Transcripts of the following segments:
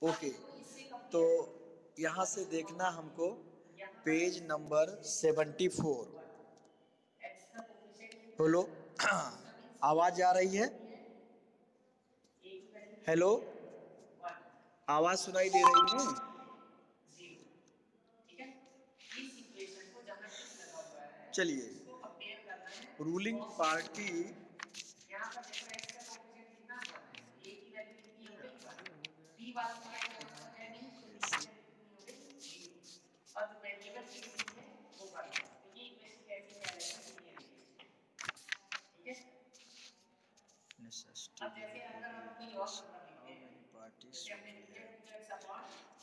Okay, तो यहाँ से देखना हमको पेज नंबर 74। हेलो, आवाज आ रही है? हेलो, आवाज सुनाई दे रही है? चलिए, रूलिंग पार्टी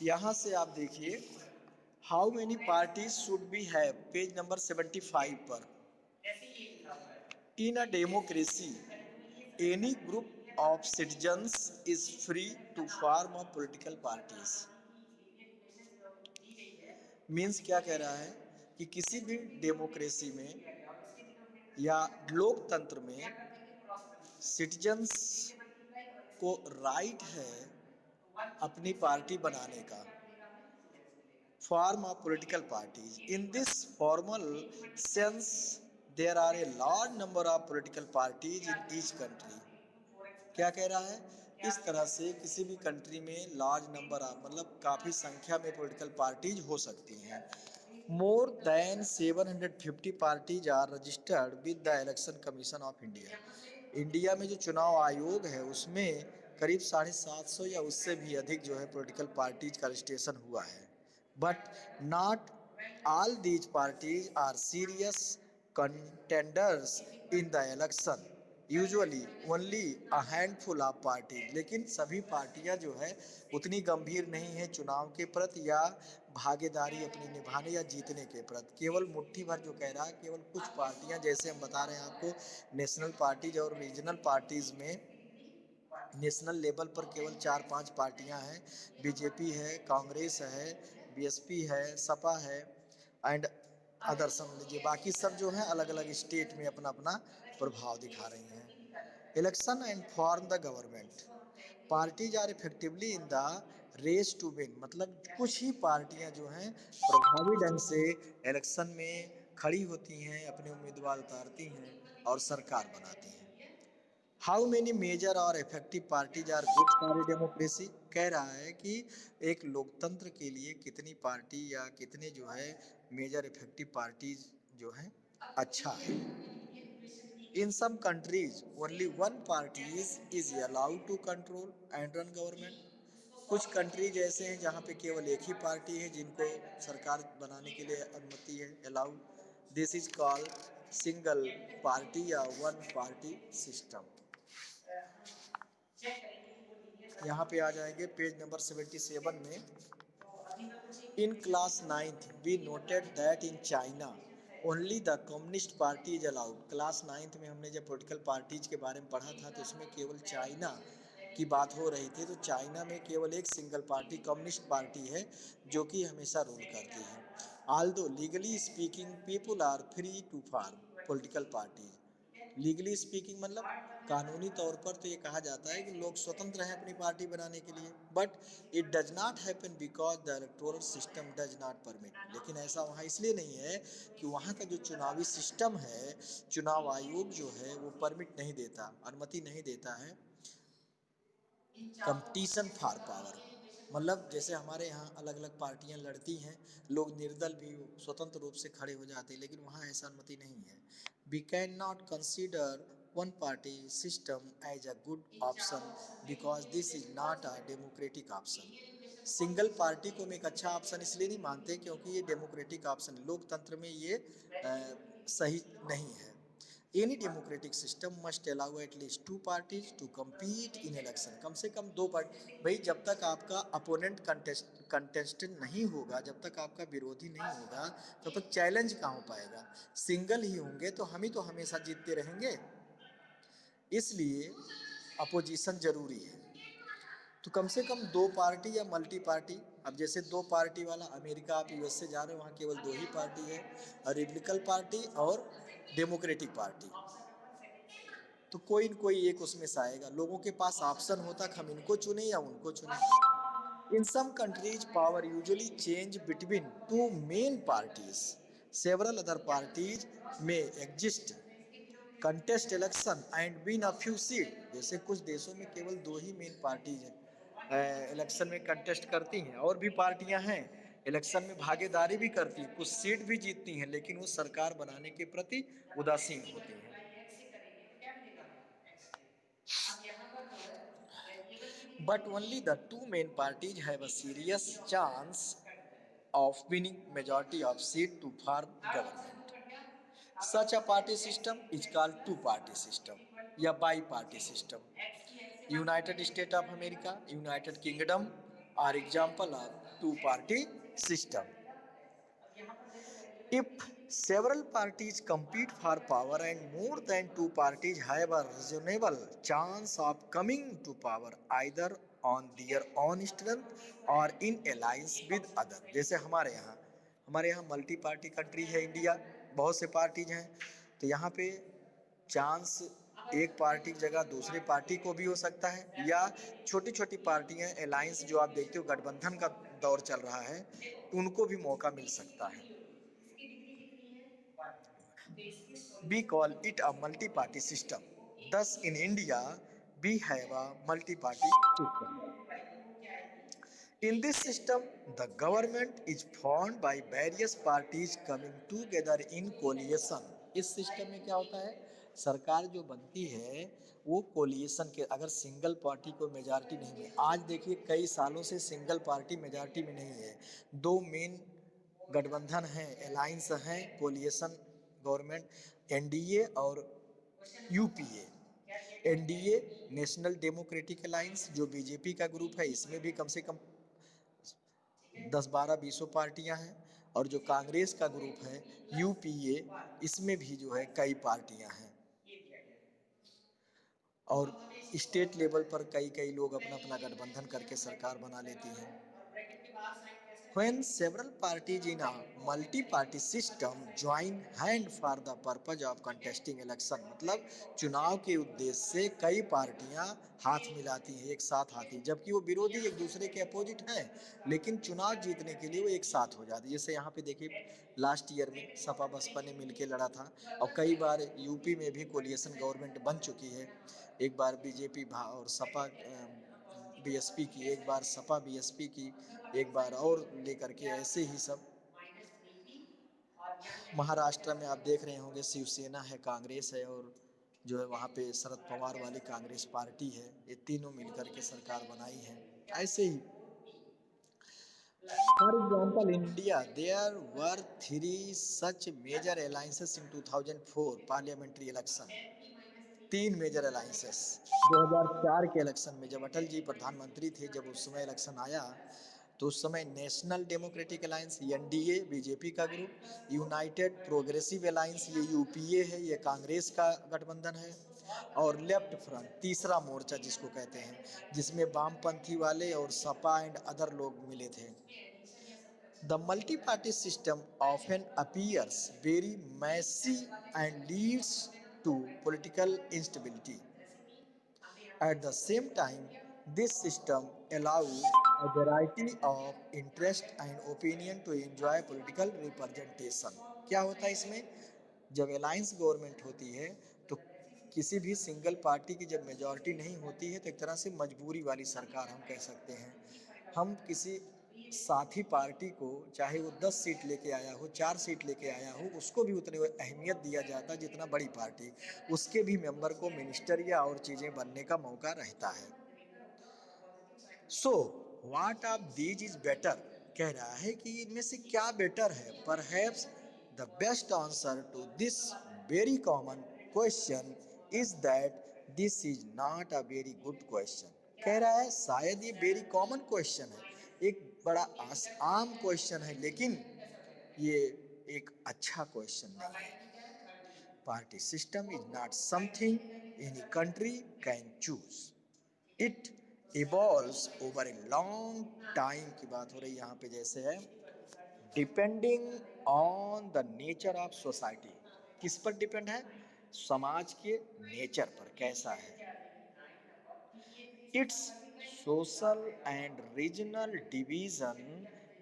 यहाँ से आप देखिए, how many parties should be have, page number 75 पर। In a democracy any group of citizens is free to form a political parties. Means क्या कह रहा है कि किसी भी डेमोक्रेसी में या लोकतंत्र में सिटीजन्स को राइट है अपनी पार्टी बनाने का, form of political parties. In this formal sense there are a large number of political parties in each country. क्या कह रहा है? इस तरह से किसी भी कंट्री में लार्ज नंबर ऑफ, मतलब काफ़ी संख्या में पॉलिटिकल पार्टीज हो सकती हैं। More than 750 parties are registered with the election commission of India. India में जो चुनाव आयोग है उसमें करीब 750 या उससे भी अधिक जो है पॉलिटिकल पार्टीज का रजिस्ट्रेशन हुआ है। But not all these parties are serious contenders in the election, usually only a handful of parties. लेकिन सभी पार्टियां जो है उतनी गंभीर नहीं है चुनाव के प्रति या भागीदारी अपनी निभाने या जीतने के प्रति। केवल मुट्ठी भर जो कह रहा है, केवल कुछ पार्टियां, जैसे हम बता रहे हैं आपको, नेशनल पार्टीज और रीजनल पार्टीज में नेशनल लेवल पर केवल 4-5 पार्टियां हैं। बीजेपी है, कांग्रेस है, बीएसपी है, सपा है एंड अदर समझ लीजिए। बाकी सब जो है अलग अलग स्टेट में अपना अपना प्रभाव दिखा रही हैं। Election and form the government, parties are effectively in the race to win, मतलब कुछ ही पार्टियां जो हैं प्रभावी ढंग से इलेक्शन में खड़ी होती हैं, अपने उम्मीदवार उतारती हैं और सरकार बनाती हैं। हाउ मेनी मेजर और effective parties are good for democracy, कह रहा है कि एक लोकतंत्र के लिए कितनी पार्टी या कितने जो है मेजर इफेक्टिव पार्टीज जो है अच्छा है। In some countries only one party is allowed to control and run government. कुछ कंट्रीज ऐसे हैं जहाँ पे केवल एक ही पार्टी है जिनको सरकार बनाने के लिए अनुमति है, allowed. This is called single party या वन पार्टी सिस्टम। यहाँ पे आ जाएंगे पेज नंबर 77 में। In class 9th we noted that in China only the communist party is allowed. Class 9th में हमने जब पॉलिटिकल पार्टीज के बारे में पढ़ा था तो उसमें केवल चाइना की बात हो रही थी। तो चाइना में केवल एक सिंगल पार्टी कम्युनिस्ट पार्टी है जो कि हमेशा रूल करती है। Although legally speaking people are free to form political parties. Legally speaking मतलब कानूनी तौर पर तो ये कहा जाता है कि लोग स्वतंत्र हैं अपनी पार्टी बनाने के लिए, but it does not happen because the electoral system does not permit. लेकिन ऐसा वहाँ इसलिए नहीं है कि वहाँ का जो चुनावी सिस्टम है, चुनाव आयोग जो है वो परमिट नहीं देता, अनुमति नहीं देता है कंपटीशन फॉर पावर। मतलब जैसे हमारे यहाँ अलग अलग पार्टियां लड़ती हैं, लोग निर्दल भी स्वतंत्र रूप से खड़े हो जाते हैं, लेकिन वहाँ ऐसा अनुमति नहीं है। We can not consider one party system as a good option because this is not a democratic option. Single party को हम एक अच्छा ऑप्शन इसलिए नहीं मानते क्योंकि ये डेमोक्रेटिक ऑप्शन, लोकतंत्र में ये सही नहीं है। Any democratic system must allow at least two parties to compete in election. कम से कम दो पार्टी, भाई जब तक आपका अपोनेंट कंटेस्टेंट नहीं होगा, जब तक आपका विरोधी नहीं होगा, तब तक चैलेंज कहाँ हो पाएगा। सिंगल ही होंगे तो हम ही तो हमेशा जीतते रहेंगे, इसलिए अपोजिशन जरूरी है। तो कम से कम दो पार्टी या मल्टी पार्टी, अब जैसे दो पार्टी वाला अमेरिका, आप यूएस से जा रहे हो, वहाँ केवल दो ही पार्टी है, रिपब्लिकन पार्टी और डेमोक्रेटिक पार्टी। तो कोई न कोई एक उसमें से आएगा। लोगों के पास ऑप्शन होता कि हम इनको चुने या उनको चुने, In some countries, power usually change between two main parties. Several other parties may exist, contest election and win a few seat. जैसे कुछ देशों में केवल दो ही मेन पार्टीज हैं, इलेक्शन में कंटेस्ट करती हैं, और भी पार्टियां हैं इलेक्शन में भागीदारी भी करती हैं, कुछ सीट भी जीतती हैं, लेकिन वो सरकार बनाने के प्रति उदासीन होती हैं. But only the two main parties have a serious chance of winning majority of seat to form government. Such a party system is called two-party system या bi-party system. United States of America, United Kingdom are example of two-party system. If several parties compete for power and more than two parties have a reasonable chance of coming to power either on their own strength or in alliance with other. जैसे हमारे यहाँ multi party country है India, बहुत से parties हैं, तो यहाँ पे चांस एक पार्टी की जगह दूसरी पार्टी को भी हो सकता है, या छोटी छोटी पार्टियां अलायंस जो आप देखते हो गठबंधन का दौर चल रहा है, उनको भी मौका मिल सकता है. We call it a multi-party system. Thus, in India, we have a multi-party system. In this system, the government is formed by various parties coming together in coalition. इस सिस्टम में क्या होता है, सरकार जो बनती है वो कोलिएशन के, अगर सिंगल पार्टी को मेजॉरिटी नहीं है, आज देखिए कई सालों से सिंगल पार्टी मेजॉरिटी में नहीं है, दो मेन गठबंधन हैं, अलायंस हैं, कोलिएशन गवर्नमेंट, एनडीए और UPA. NDA national democratic alliance जो बीजेपी का ग्रुप है, इसमें भी कम से कम 10-12-20 पार्टियां हैं, और जो कांग्रेस का ग्रुप है यूपीए, इसमें भी जो है कई पार्टियां हैं, और स्टेट लेवल पर कई कई लोग अपना अपना गठबंधन करके सरकार बना लेती हैं. When several parties in a multi-party system join hand for the purpose of contesting election, मतलब चुनाव के उद्देश्य से कई पार्टियां हाथ मिलाती हैं, एक साथ आती हैं, जबकि वो विरोधी एक दूसरे के अपोजिट हैं, लेकिन चुनाव जीतने के लिए वो एक साथ हो जाती है. जैसे यहाँ पे देखिए लास्ट ईयर में सपा बसपा ने मिलकर लड़ा था, और कई बार यूपी में भी कोलिएशन गवर्नमेंट बन चुकी है, एक बार बीजेपी और सपा बीएसपी की, एक बार सपा बीएसपी की, एक बार और लेकर के, ऐसे ही सब. महाराष्ट्र में आप देख रहे होंगे शिवसेना है, कांग्रेस है, और जो है वहाँ पे शरद पवार वाली कांग्रेस पार्टी है, ये तीनों मिलकर के सरकार बनाई है. ऐसे ही for example, in India, there were three such major alliances in 2004 parliamentary election. तीन मेजर अलायंसेस 2004 के इलेक्शन में, जब अटल जी प्रधानमंत्री थे, जब उस समय इलेक्शन आया, तो उस समय national democratic alliance NDA BJP का ग्रुप, यूनाइटेड प्रोग्रेसिव अलायंस ये यूपीए है, ये कांग्रेस का गठबंधन है, और लेफ्ट फ्रंट तीसरा मोर्चा जिसको कहते हैं, जिसमें वामपंथी वाले और सपा एंड अदर लोग मिले थे. The multi-party system often appears very messy and leads to political instability. At the same time, this system allows a variety of interest and opinion to enjoy political representation. क्या होता है इसमें, जब alliance government होती है तो किसी भी सिंगल पार्टी की जब मेजॉरिटी नहीं होती है, तो एक तरह से मजबूरी वाली सरकार हम कह सकते हैं. हम किसी साथी पार्टी को, चाहे वो 10 सीट लेके आया हो, 4 सीट लेके आया हो, उसको भी उतनी अहमियत दिया जाता है जितना बड़ी पार्टी, उसके भी मेंबर को मिनिस्टर या और चीज़ें बनने का मौका रहता है. So what of these is better, कह रहा है कि इनमें से क्या बेटर है. Perhaps the best answer to this very common question is that this is not a very good question. कह रहा है शायद ये वेरी कॉमन क्वेश्चन है, एक बड़ा आम क्वेश्चन है, लेकिन ये एक अच्छा क्वेश्चन नहीं है. Party system is not something any country can choose. It evolves over a long time की बात हो रही यहाँ पे, जैसे है depending on the nature of society. किस पर डिपेंड है, समाज के नेचर पर कैसा है. It's social and regional division,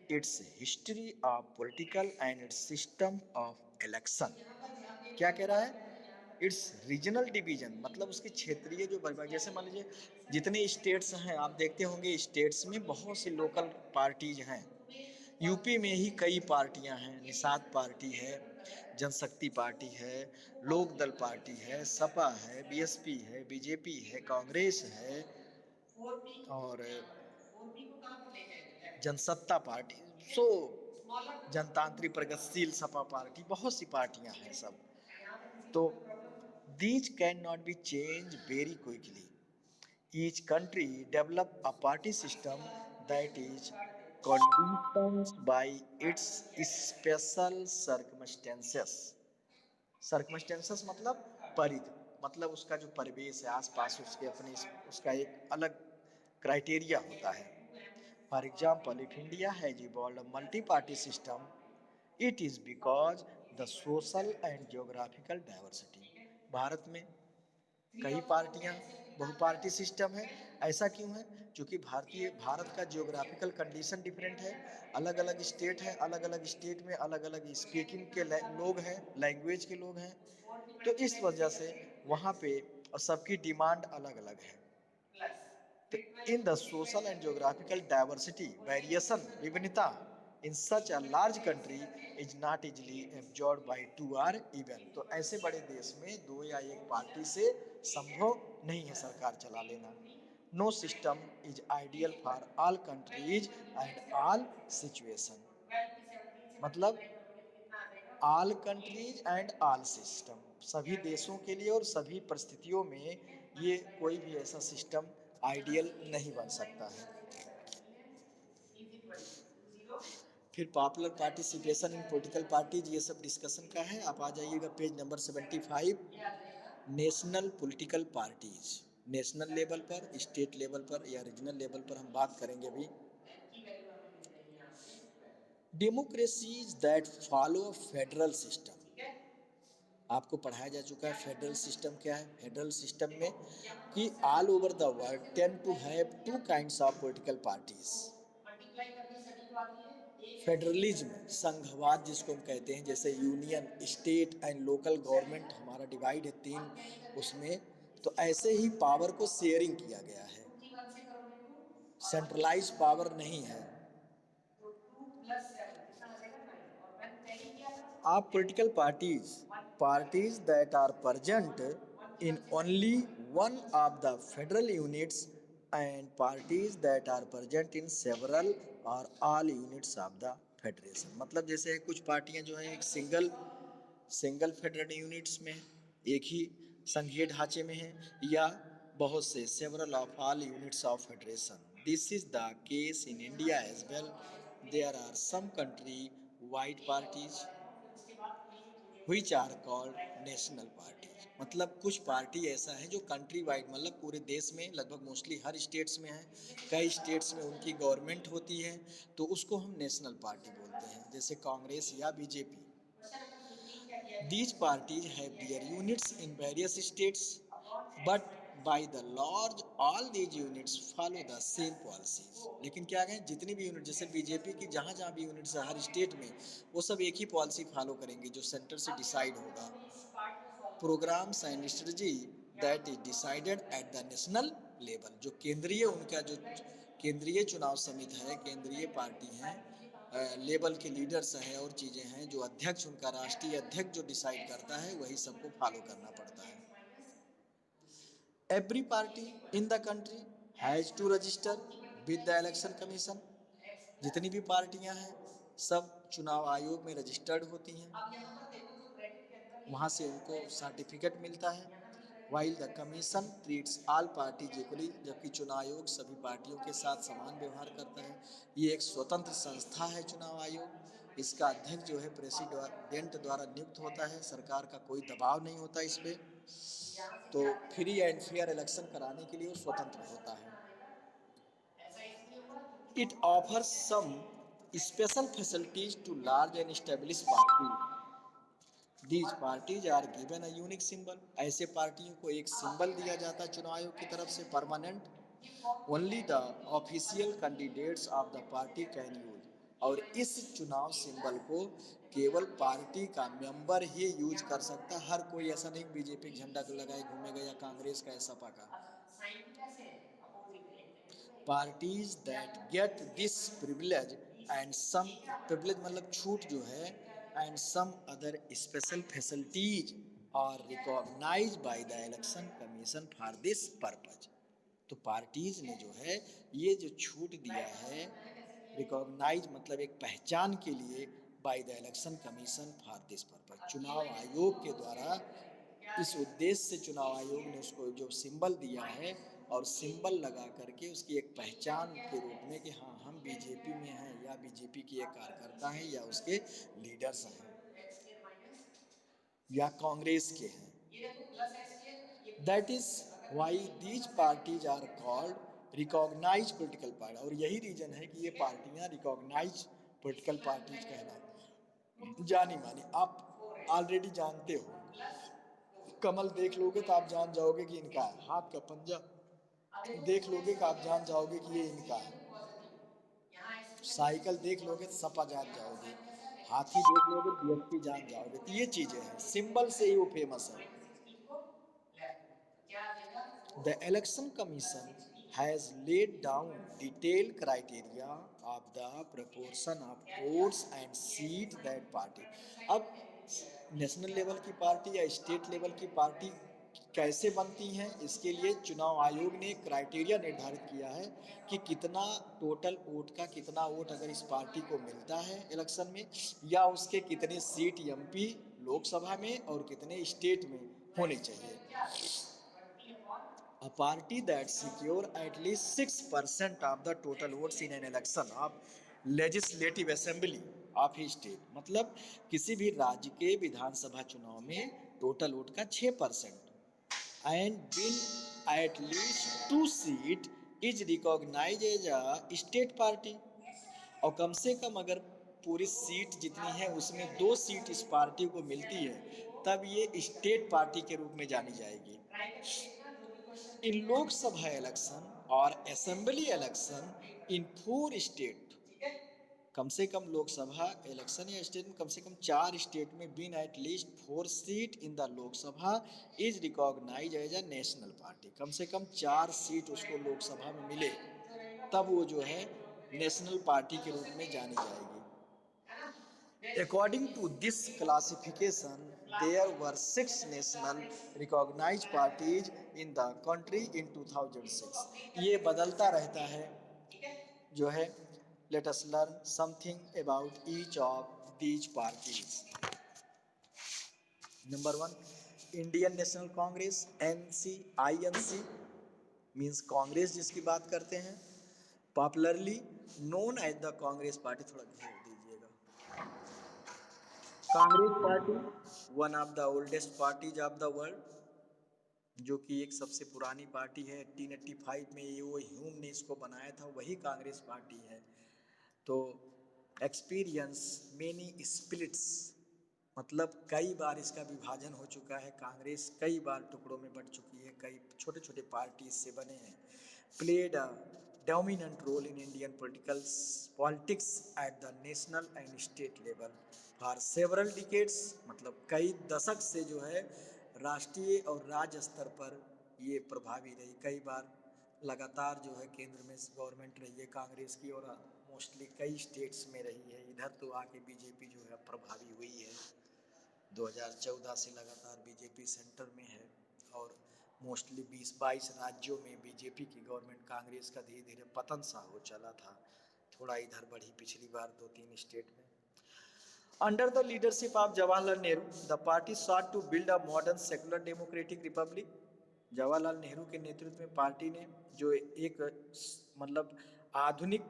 its history of political and its system of election। क्या कह रहा है? इट्स रीजनल डिवीजन मतलब उसकी क्षेत्रीय जो विभाजन, जैसे मान लीजिए जितने स्टेट्स हैं आप देखते होंगे स्टेट्स में बहुत सी लोकल पार्टीज हैं। यूपी में ही कई पार्टियां हैं, निषाद पार्टी है, जनशक्ति पार्टी है, लोक दल पार्टी है, सपा है, बीएसपी है, बीजेपी है, कांग्रेस है और 4B को कहाँ पर लेके आए थे? लेफ्ट। जनसत्ता पार्टी। सो स्मॉलर जनतांत्रिक प्रगतिशील सपा पार्टी, बहुत सी पार्टियां ठीक हैं है। सब। यहाँ पे किसी को तो कोई problem? these cannot be changed very quickly. Each country develop a party system इसके बाद that question number is card देखो। conditioned by its कार्ड दिया है। special circumstances। circumstances मतलब परिधि, मतलब उसका जो परिवेश है आसपास उसके अपने उसका एक अलग क्राइटेरिया होता है। For example if India has evolved a multi party system, it is because the social and geographical diversity. Bharat में कई पार्टियां, बहुपार्टी सिस्टम है। ऐसा क्यों है? क्योंकि भारत का जियोग्राफिकल कंडीशन डिफरेंट है, अलग अलग स्टेट है, अलग अलग स्टेट में अलग अलग स्पीकिंग के लोग हैं, लैंग्वेज के लोग हैं। तो इस वजह से वहाँ पे सबकी डिमांड अलग अलग है। तो in the social and geographical diversity variation, विभिन्नता in such a large country is not easily absorb by two or even. तो ऐसे बड़े देश में दो या एक पार्टी से संभव नहीं है सरकार चला लेना। No system is ideal for all countries and all situation. मतलब all countries and all system, सभी देशों के लिए और सभी परिस्थितियों में ये कोई भी ऐसा सिस्टम आइडियल नहीं बन सकता है। फिर popular participation in political parties, ये सब डिस्कशन का है। आप आ जाइएगा page number 75। National political parties, national level पर, स्टेट लेवल पर या रीजनल लेवल पर हम बात करेंगे अभी। Democracies that follow federal system, आपको पढ़ाया जा चुका है फेडरल सिस्टम क्या है। फेडरल सिस्टम में कि all over the world tend to have two kinds of political parties. Federalism संघवाद जिसको हम कहते हैं, जैसे union, state and local government हमारा डिवाइड है तीन उसमें, तो ऐसे ही पावर को शेयरिंग किया गया है, सेंट्रलाइज पावर नहीं है। Of political parties, parties that are present in only one of the federal units and parties that are present in several or all units of the federation। मतलब जैसे कुछ पार्टियां जो हैं एक सिंगल फेडरल यूनिट्स में, एक ही संघीय ढांचे में है, या बहुत से several of all units of federation. This is the case in India as well. There are some country wide parties which are called national parties. मतलब कुछ पार्टी ऐसा है जो कंट्री वाइड, मतलब पूरे देश में लगभग मोस्टली हर स्टेट्स में है, कई स्टेट्स में उनकी गवर्नमेंट होती है, तो उसको हम नेशनल पार्टी बोलते हैं, जैसे कांग्रेस या BJP. These parties have their units in various states, but by the large all these units follow the same policies। लेकिन क्या कहें, जितनी भी यूनिट, जैसे बीजेपी की जहाँ जहाँ भी यूनिट्स है हर स्टेट में, वो सब एक ही पॉलिसी फॉलो करेंगे जो सेंटर से डिसाइड होगा। Programmes and strategy that is decided at the national level, जो केंद्रीय उनका जो केंद्रीय चुनाव समिति है, केंद्रीय पार्टी हैं, लेवल के लीडर्स हैं और चीज़ें हैं, जो अध्यक्ष उनका राष्ट्रीय अध्यक्ष जो डिसाइड करता है वही सबको फॉलो करना पड़ता है। Every party in the country has to register with the election commission. जितनी भी पार्टियां हैं सब चुनाव आयोग में रजिस्टर्ड होती हैं, वहाँ से उनको सर्टिफिकेट मिलता है। While the commission treats all parties equally, जबकि चुनाव आयोग सभी पार्टियों के साथ समान व्यवहार करता है। ये एक स्वतंत्र संस्था है चुनाव आयोग। इसका अध्यक्ष जो है प्रेसिडेंट द्वारा नियुक्त होता है, सरकार का कोई दबाव नहीं होता इस पर। तो फ्री एंड फेयर इलेक्शन कराने के लिए वो स्वतंत्र होता है। It offers some special facilities to large and establish party. These parties are given a unique symbol। ऐसे पार्टियों को एक सिंबल दिया जाता है चुनाव आयोग की तरफ से, permanent, only the official candidates of the party can use, और इस चुनाव सिंबल को केवल पार्टी का मेंबर ही यूज कर सकता है। हर कोई ऐसा नहीं बीजेपी का झंडा लगाए घूमेगा या कांग्रेस का ऐसा पाका। साइन भी कैसे है अपोजिट है एक जगह पे parties that get this privilege and some, privilege मतलब छूट जो है, and some other special facilities are recognise by the election commission for this purpose. तो पार्टीज ने जो है ये जो छूट दिया है, रिकॉग्नाइज मतलब एक पहचान के लिए, bye the election commission for this purpose, चुनाव आयोग के द्वारा इस उद्देश्य से चुनाव आयोग ने उसको जो सिंबल दिया है और सिंबल लगा करके उसकी एक पहचान के रूप में कि हाँ हम बीजेपी में हैं या बीजेपी के एक कार्यकर्ता हैं या उसके लीडर्स हैं या कांग्रेस के हैं। ये देखो plus x square that is y these parties are called recognise political party, और यही रीजन है कि ये पार्टियां रिकॉग्नाइज पोलिटिकल पार्टीज कहलाती, जानी मानी। आप ऑलरेडी जानते हो, कमल देख लोगे तो आप जान जाओगे कि इनका है, हाथ का पंजा देख लोगे कि आप जान जाओगे कि ये इनका है, साइकिल देख लोगे तो सपा जान जाओगे, हाथी देख लोगे बीएसपी जान जाओगे। तो ये चीजें हैं, सिंबल से ही वो फेमस है। The election commission has laid down detailed criteria of the proportion of votes and seat that party। अब नेशनल लेवल की पार्टी या स्टेट लेवल की पार्टी कैसे बनती हैं, इसके लिए चुनाव आयोग ने क्राइटेरिया निर्धारित किया है कि कितना टोटल वोट का कितना वोट अगर इस पार्टी को मिलता है इलेक्शन में, या उसके कितने सीट एमपी लोकसभा में और कितने स्टेट में होने चाहिए। A party that secure at least 6% of the total votes in an election of legislative assembly of his state, मतलब किसी भी राज्य के विधानसभा चुनाव में टोटल वोट का 6% and win at least 2 seat is recognized as a state party, और कम से कम अगर पूरी सीट जितनी है उसमें 2 सीट इस पार्टी को मिलती है तब ये स्टेट पार्टी के रूप में जानी जाएगी। इन लोकसभा इलेक्शन और असेंबली इलेक्शन इन 4 स्टेट, कम से कम लोकसभा इलेक्शन या स्टेट में कम से कम 4 स्टेट में win at least 4 seat in the Lok Sabha is recognise as a national party. कम से कम 4 सीट उसको लोकसभा में मिले तब वो जो है नेशनल पार्टी के रूप में जानी जाएगी। According to this classification, there were 6 national recognized parties in the country in 2006। ये बदलता रहता है जो है। Let us learn something about each of these parties। Number 1, Indian National Congress, NC, INC means Congress जिसकी बात करते हैं, popularly known as the Congress party. थोड़ा घेर दीजिएगा। Congress party one of the oldest parties of the world, जो कि एक सबसे पुरानी पार्टी है। 1885 में ये वो ह्यूम ने इसको बनाया था, वही कांग्रेस पार्टी है। तो एक्सपीरियंस मेनी स्प्लिट्स, मतलब कई बार इसका विभाजन हो चुका है। कांग्रेस कई बार टुकड़ों में बट चुकी है, कई छोटे छोटे पार्टी इससे बने हैं। Played a dominant role in Indian politics at the national and state level for several decades, मतलब कई दशक से जो है राष्ट्रीय और राज्य स्तर पर ये प्रभावी रही। कई बार लगातार जो है केंद्र में गवर्नमेंट रही है कांग्रेस की, और मोस्टली कई स्टेट्स में रही है। इधर तो आके बीजेपी जो है प्रभावी हुई है। 2014 से लगातार बीजेपी सेंटर में है और मोस्टली 20-22 राज्यों में बीजेपी की गवर्नमेंट, कांग्रेस का धीरे धीरे पतन सा हो चला था। थोड़ा इधर बढ़ी पिछली बार 2-3 स्टेट में। Under the leadership of Jawaharlal Nehru, the party sought to build a modern secular democratic republic. Jawaharlal Nehru के नेतृत्व में पार्टी ने जो एक मतलब आधुनिक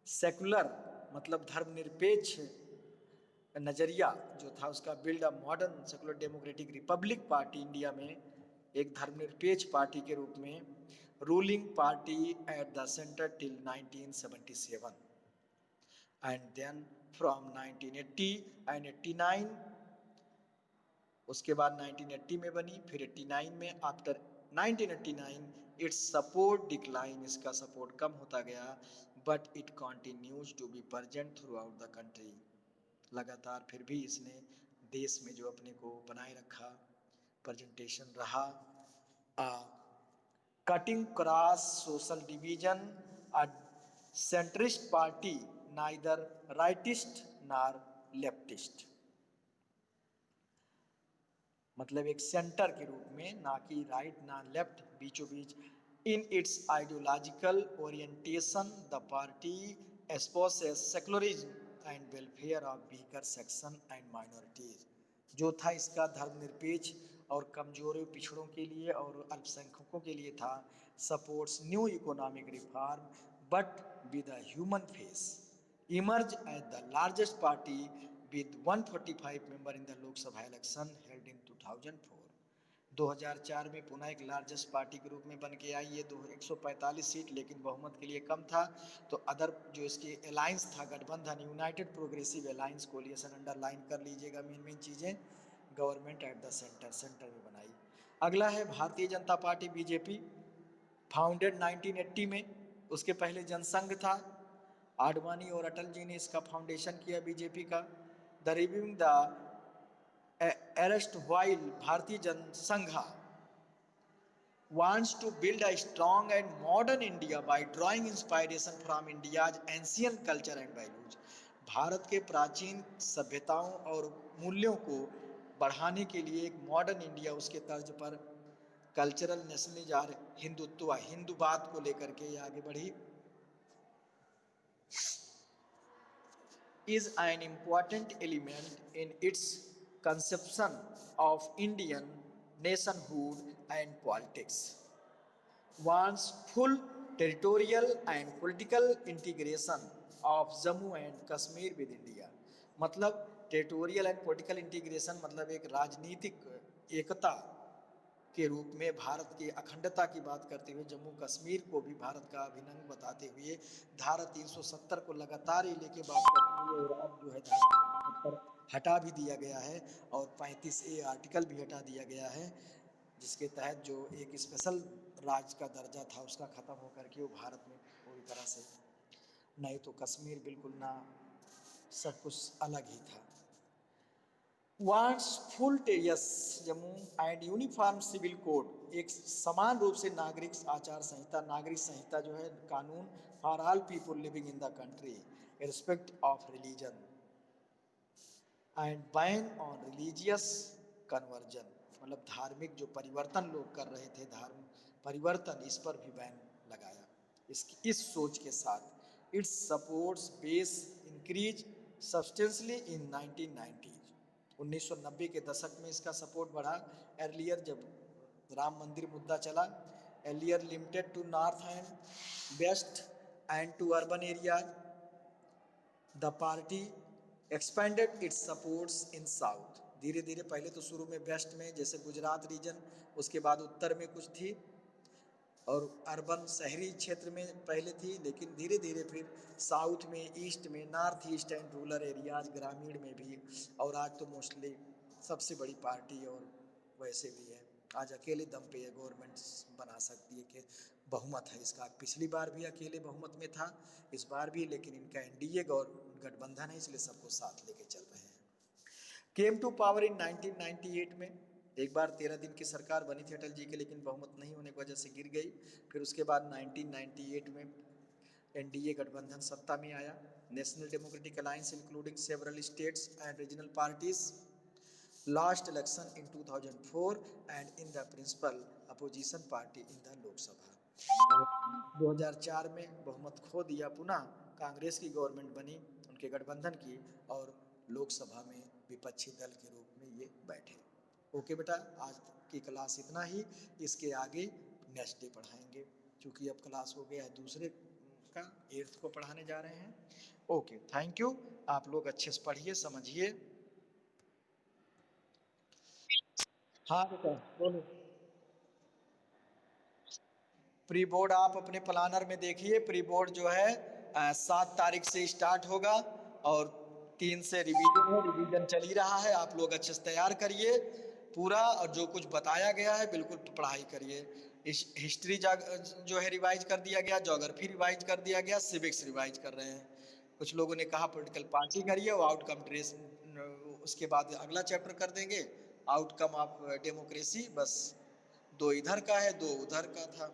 सेकुलर मतलब धर्मनिरपेक्ष नजरिया जो था उसका, build a modern secular democratic republic party, India में एक धर्मनिरपेक्ष पार्टी के रूप में, ruling party at the centre till 1977 and then from 1980 and 89, उसके बाद 1980 में बनी, फिर 89 में, आफ्टर 1989 इट्स सपोर्ट डिक्लाइन, इसका सपोर्ट कम होता गया, but it continues to be present throughout the country, लगातार फिर भी इसने देश में जो अपने को बनाए रखा, प्रेजेंटेशन रहा। कटिंग क्रॉस सोशल डिवीजन, अ सेंट्रिस्ट पार्टी, नाइदर राइटिस्ट नार लेफ्टिस्ट, मतलब एक सेंटर के रूप में, ना कि राइट ना लेफ्ट, बीचों बीच। In its ideological orientation the party espouses secularism and welfare of weaker section and minorities, जो था इसका धर्मनिरपेक्ष और कमजोर पिछड़ों के लिए और अल्पसंख्यकों के लिए था। Supports new economic reform but with a human face, emerged as the largest party with 145 member in the Lok Sabha election held in 2004। 2004 में पुनः एक लार्जेस्ट पार्टी के रूप में बन के आई ये 145 सीट, लेकिन बहुमत के लिए कम था। तो अदर जो इसकी अलायंस था, गठबंधन, United progressive alliance coalition, underline कर लीजिएगा मेन मेन चीज़ें, government at the centre, centre में बनाई। अगला है Bharatiya Janata party BJP, founded 1980 में, उसके पहले जनसंघ था, आडवाणी और अटल जी ने इसका फाउंडेशन किया बीजेपी का। The reviewing the arrest while भारतीय Jansangh wants to build a strong and modern India by drawing inspiration from India's ancient culture and values। Bharat के प्राचीन सभ्यताओं और मूल्यों को बढ़ाने के लिए एक मॉडर्न इंडिया, उसके तर्ज पर कल्चरल नेशनलिज्म, हिंदुत्व, हिंदूवाद को लेकर के ये आगे बढ़ी। is an important element in its conception of Indian nationhood and politics, wants full territorial and political integration of Jammu and Kashmir with India। मतलब टेरिटोरियल एंड पॉलिटिकल इंटीग्रेशन, मतलब एक राजनीतिक एकता के रूप में भारत की अखंडता की बात करते हुए जम्मू कश्मीर को भी भारत का अभिन्न अंग बताते हुए धारा 370 को लगातार ही लेके बात करते हुए, और अब जो है धारा 370 हटा भी दिया गया है और 35A आर्टिकल भी हटा दिया गया है, जिसके तहत जो एक स्पेशल राज्य का दर्जा था उसका ख़त्म होकर के वो भारत में पूरी तरह से, नहीं तो कश्मीर बिल्कुल ना, सब कुछ अलग ही था। वांट्स फुल टेरियस Jammu and uniform civil code, एक समान रूप से नागरिक आचार संहिता, नागरिक संहिता जो है कानून for all people living in the country, respect of religion and ban on religious conversion, मतलब धार्मिक जो परिवर्तन लोग कर रहे थे, धर्म परिवर्तन, इस पर भी बैन लगाया। इस सोच के साथ its supports base increase substantially in 1990। 1990 के दशक में इसका सपोर्ट बढ़ा। अर्लियर जब राम मंदिर मुद्दा चला, earlier limited to north and west and to urban areas, the party expanded its supports in south. धीरे धीरे, पहले तो शुरू में वेस्ट में, जैसे गुजरात रीजन, उसके बाद उत्तर में कुछ थी और अर्बन शहरी क्षेत्र में पहले थी, लेकिन धीरे धीरे फिर साउथ में, ईस्ट में, north east and rural areas, ग्रामीण में भी, और आज तो मोस्टली सबसे बड़ी पार्टी और वैसे भी है, आज अकेले दम पे ये गवर्नमेंट बना सकती है कि बहुमत है इसका। पिछली बार भी अकेले बहुमत में था, इस बार भी, लेकिन इनका एनडीए गठबंधन है, इसलिए सबको साथ लेके चल रहे हैं। केम टू पावर इन 1998 में, एक बार 13 दिन की सरकार बनी थी अटल जी की, लेकिन बहुमत नहीं होने की वजह से गिर गई। फिर उसके बाद 1998 में एनडीए गठबंधन सत्ता में आया। National democratic alliance including several states and regional parties last election in 2004 and in the principal opposition party in the Lok Sabha. 2004 में बहुमत खो दिया, पुनः कांग्रेस की गवर्नमेंट बनी उनके गठबंधन की, और लोकसभा में विपक्षी दल के रूप में ये बैठे। ओके बेटा, आज की क्लास इतना ही, इसके आगे नेक्स्ट डे पढ़ाएंगे, क्योंकि अब क्लास हो गया है दूसरे का, 8th को पढ़ाने जा रहे हैं। Okay, thank you. आप लोग अच्छे से पढ़िए, समझिए। हाँ बेटा बोलो। प्री बोर्ड आप अपने प्लानर में देखिए, प्री बोर्ड जो है 7 तारीख से स्टार्ट होगा और 3 से रिवीजन है, रिवीजन चल ही रहा है। आप लोग अच्छे से तैयार करिए पूरा, और जो कुछ बताया गया है बिल्कुल पढ़ाई करिए। हिस्ट्री जो है रिवाइज कर दिया गया, ज्योग्राफी रिवाइज कर दिया गया, सिविक्स रिवाइज कर रहे हैं। कुछ लोगों ने कहा पॉलिटिकल पार्टी करिए, वो आउटकम ट्रेस, उसके बाद अगला चैप्टर कर देंगे आउटकम ऑफ डेमोक्रेसी। बस 2 इधर का है, 2 उधर का था।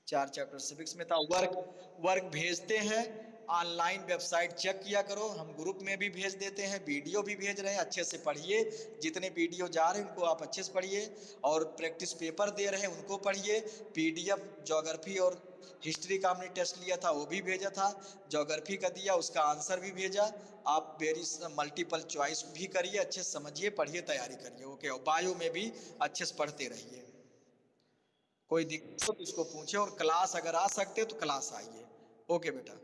4 चैप्टर सिविक्स में था। वर्क वर्क भेजते हैं, ऑनलाइन वेबसाइट चेक किया करो, हम ग्रुप में भी भेज देते हैं, वीडियो भी भेज रहे हैं, अच्छे से पढ़िए। जितने वीडियो जा रहे हैं उनको आप अच्छे से पढ़िए, और प्रैक्टिस पेपर दे रहे हैं उनको पढ़िए। पीडीएफ ज्योग्राफी और हिस्ट्री का हमने टेस्ट लिया था वो भी भेजा था, ज्योग्राफी का दिया उसका आंसर भी भेजा। आप वेरी मल्टीपल चॉइस भी करिए, अच्छे से समझिए, पढ़िए, तैयारी करिए। ओके, और बायो में भी अच्छे से पढ़ते रहिए। कोई दिक्कत हो तो उसको पूछे, और क्लास अगर आ सकते हो तो क्लास आइए। ओके बेटा।